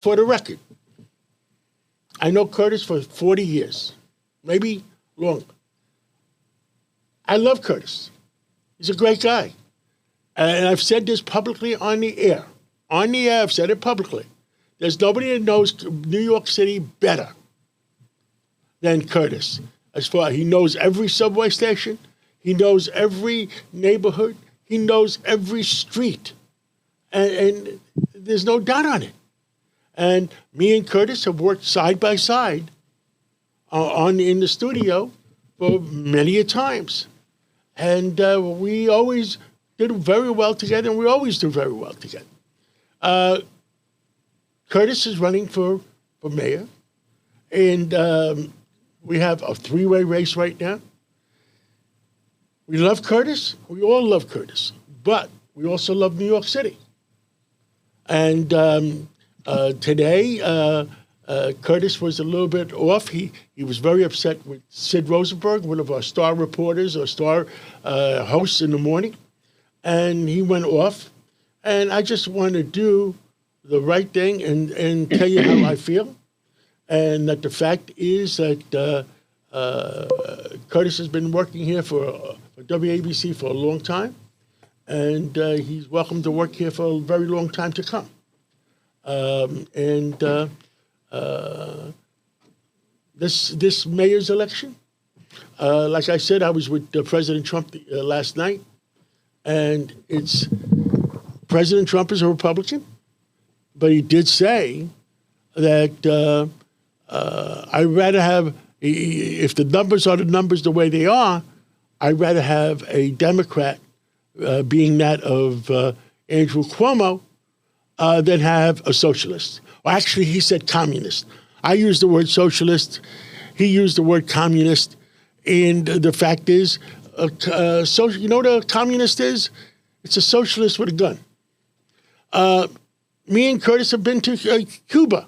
For the record, I know Curtis for 40 years, maybe longer. I love Curtis. He's a great guy. And I've said this publicly on the air. On the air, I've said it publicly. There's nobody that knows New York City better than Curtis. As far he knows every subway station, he knows every neighborhood, he knows every street. And there's no doubt on it. And me and Curtis have worked side by side in the studio for many a times. And we always did very well together, and we always do very well together. Curtis is running for mayor, and we have a three-way race right now. We love Curtis. We all love Curtis. But we also love New York City. And today, Curtis was a little bit off. He was very upset with Sid Rosenberg, one of our star reporters or star hosts in the morning. And he went off. And I just want to do the right thing and tell you how I feel. And that the fact is that Curtis has been working here for WABC for a long time. And he's welcome to work here for a very long time to come. This mayor's election, like I said, I was with President Trump last night, and President Trump is a Republican, but he did say that I'd rather have, if the numbers are the numbers the way they are, I'd rather have a Democrat, being that of Andrew Cuomo, than have a socialist. Well, actually, he said communist. I used the word socialist. He used the word communist. And the fact is, you know what a communist is? It's a socialist with a gun. Me and Curtis have been to Cuba.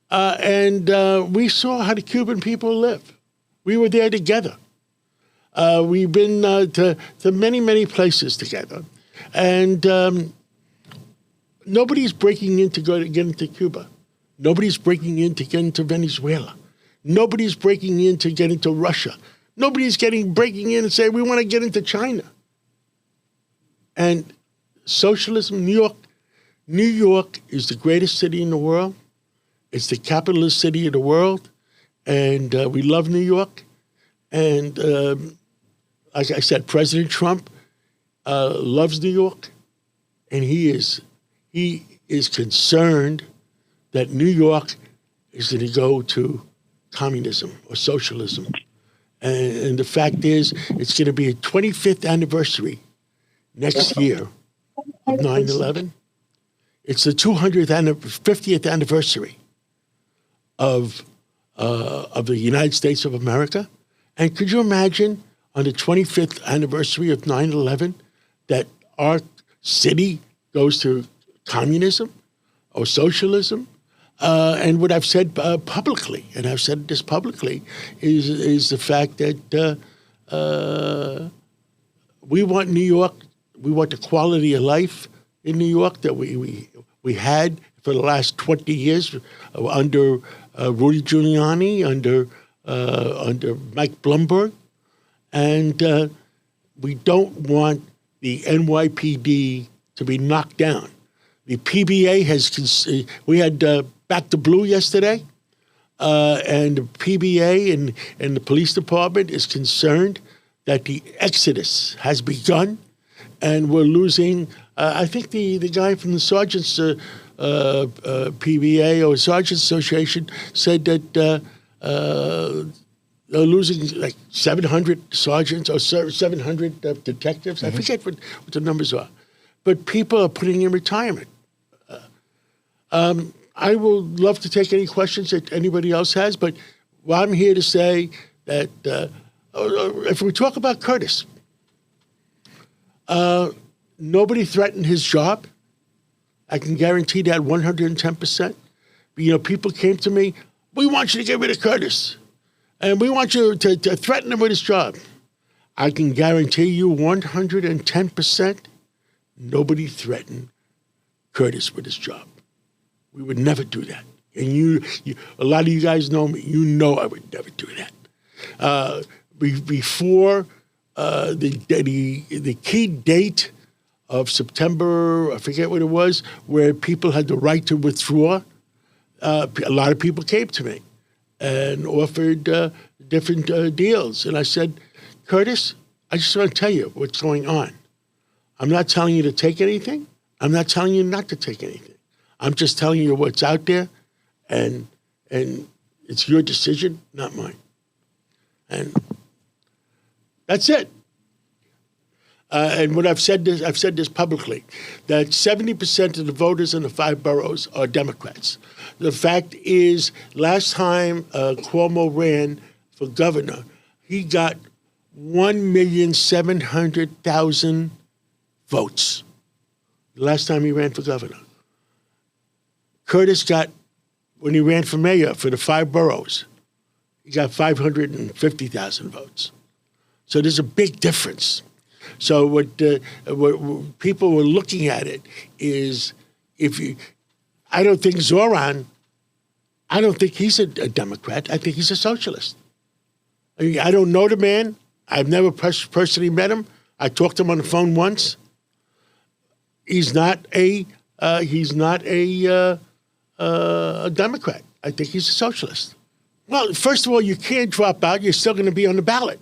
And we saw how the Cuban people live. We were there together. We've been to many, many places together. And nobody's breaking in to get into Cuba. Nobody's breaking in to get into Venezuela. Nobody's breaking in to get into Russia. Nobody's breaking in and saying, we want to get into China. And socialism, New York is the greatest city in the world. It's the capitalist city of the world. And we love New York. And like I said, President Trump loves New York. And he is concerned that New York is going to go to communism or socialism. And the fact is, it's going to be a 25th anniversary next year of 9/11. It's the 250th anniversary of the United States of America. And could you imagine on the 25th anniversary of 9/11 that our city goes to communism or socialism? And what I've said publicly, and I've said this publicly, is the fact that we want New York, we want the quality of life in New York that we had for the last 20 years under Rudy Giuliani, under Mike Bloomberg, and we don't want the NYPD to be knocked down. The PBA we had Back to Blue yesterday, and the PBA and the police department is concerned that the exodus has begun, and we're losing. I think the guy from the Sergeants PBA or Sergeants Association said that they're losing like 700 sergeants or 700 detectives. Mm-hmm. I forget what the numbers are, but people are putting in retirement. I will love to take any questions that anybody else has, but I'm here to say that if we talk about Curtis, nobody threatened his job. I can guarantee that 110%. You know, people came to me, we want you to get rid of Curtis, and we want you to threaten him with his job. I can guarantee you 110%, nobody threatened Curtis with his job. We would never do that. And you a lot of you guys know me. You know I would never do that. Before the key date of September, I forget what it was, where people had the right to withdraw, a lot of people came to me and offered different deals. And I said, Curtis, I just want to tell you what's going on. I'm not telling you to take anything. I'm not telling you not to take anything. I'm just telling you what's out there, and it's your decision, not mine. And that's it. And what I've said this publicly, that 70% of the voters in the 5 boroughs are Democrats. The fact is, last time Cuomo ran for governor, he got 1,700,000 votes. The last time he ran for governor. Curtis got, when he ran for mayor for the 5 boroughs, he got 550,000 votes. So there's a big difference. So what people were looking at it is, I don't think Zoran, I don't think he's a Democrat. I think he's a socialist. I mean, I don't know the man. I've never personally met him. I talked to him on the phone once. He's not a Democrat. I think he's a socialist. Well, first of all, you can't drop out. You're still going to be on the ballot.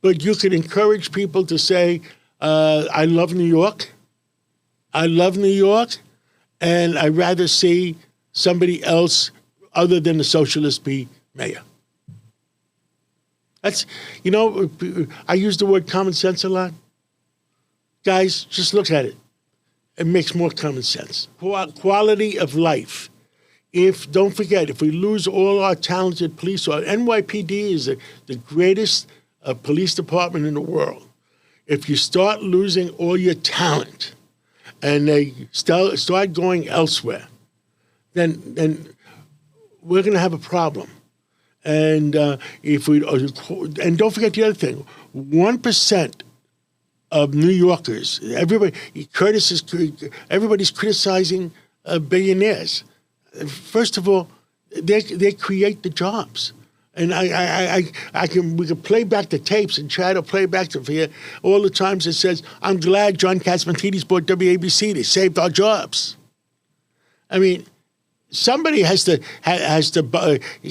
But you can encourage people to say, I love New York. I love New York. And I'd rather see somebody else other than the socialist be mayor. That's, I use the word common sense a lot. Guys, just look at it. It makes more common sense. Quality of life. Don't forget, if we lose all our talented police, NYPD is the greatest police department in the world. If you start losing all your talent and they start going elsewhere, then we're going to have a problem. And and don't forget the other thing, 1% of New Yorkers, everybody's criticizing billionaires. First of all, they create the jobs. And we can play back the tapes and try to play back to here all the times it says, I'm glad John Catsimatidis bought WABC. They saved our jobs. I mean, somebody has to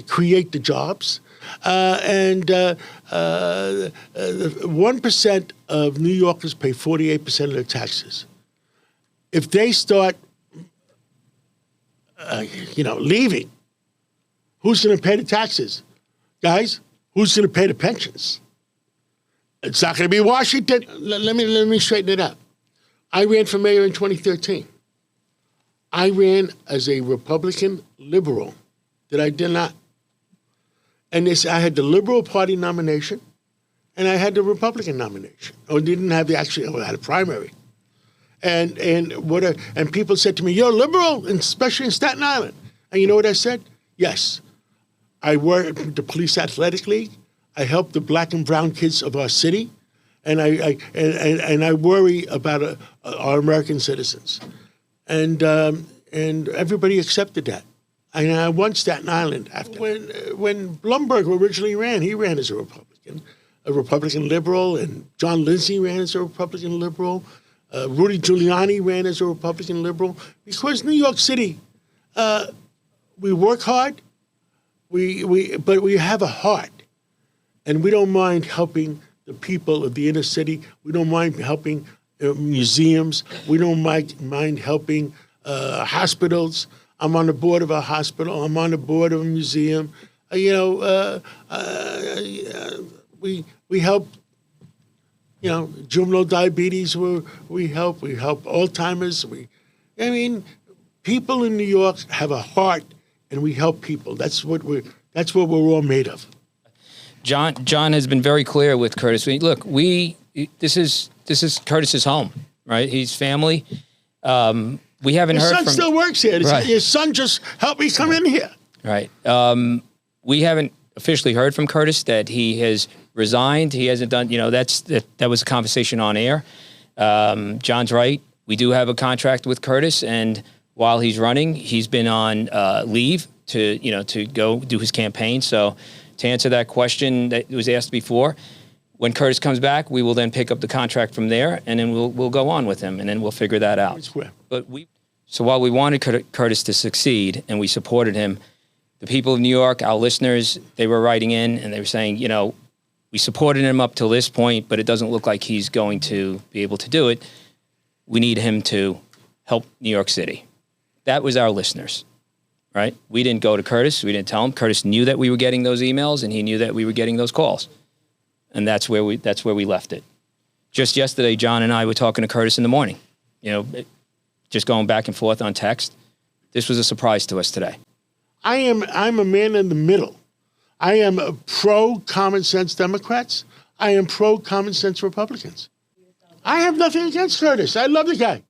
create the jobs. 1% of New Yorkers pay 48% of their taxes. If they start, leaving, who's going to pay the taxes? Guys, who's going to pay the pensions? It's not going to be Washington. Let me straighten it up. I ran for mayor in 2013. I ran as a Republican liberal that I did not. And I had the Liberal Party nomination, and I had the Republican nomination. I had a primary. And people said to me, "You're liberal, especially in Staten Island." And you know what I said? Yes. I work with the Police Athletic League. I help the black and brown kids of our city, and I worry about our American citizens. And everybody accepted that. And I won Staten Island after. When Blumberg originally ran, he ran as a Republican liberal, and John Lindsay ran as a Republican liberal. Rudy Giuliani ran as a Republican liberal. Because New York City, we work hard, but we have a heart, and we don't mind helping the people of the inner city. We don't mind helping museums. We don't mind helping hospitals. I'm on the board of a hospital. I'm on the board of a museum. We help. Juvenile diabetes. We help Alzheimer's. People in New York have a heart, and we help people. That's what we're all made of. John has been very clear with Curtis. Look, this is Curtis's home, right? He's family. We haven't heard from... His son still works here. Right. His son just helped me come in here. Right. We haven't officially heard from Curtis that he has resigned. He hasn't done, that was a conversation on air. John's right. We do have a contract with Curtis, and while he's running. He's been on leave to go do his campaign. So to answer that question that was asked before, when Curtis comes back, we will then pick up the contract from there, and then we'll go on with him, and then we'll figure that out. So while we wanted Curtis to succeed and we supported him, the people of New York, our listeners, they were writing in and they were saying, we supported him up till this point, but it doesn't look like he's going to be able to do it. We need him to help New York City. That was our listeners, right? We didn't go to Curtis. We didn't tell him. Curtis knew that we were getting those emails, and he knew that we were getting those calls. And that's where we left it. Just yesterday, John and I were talking to Curtis in the morning, just going back and forth on text. This was a surprise to us today. I'm a man in the middle. I am a pro-common sense Democrats. I am pro-common sense Republicans. I have nothing against Curtis. I love the guy.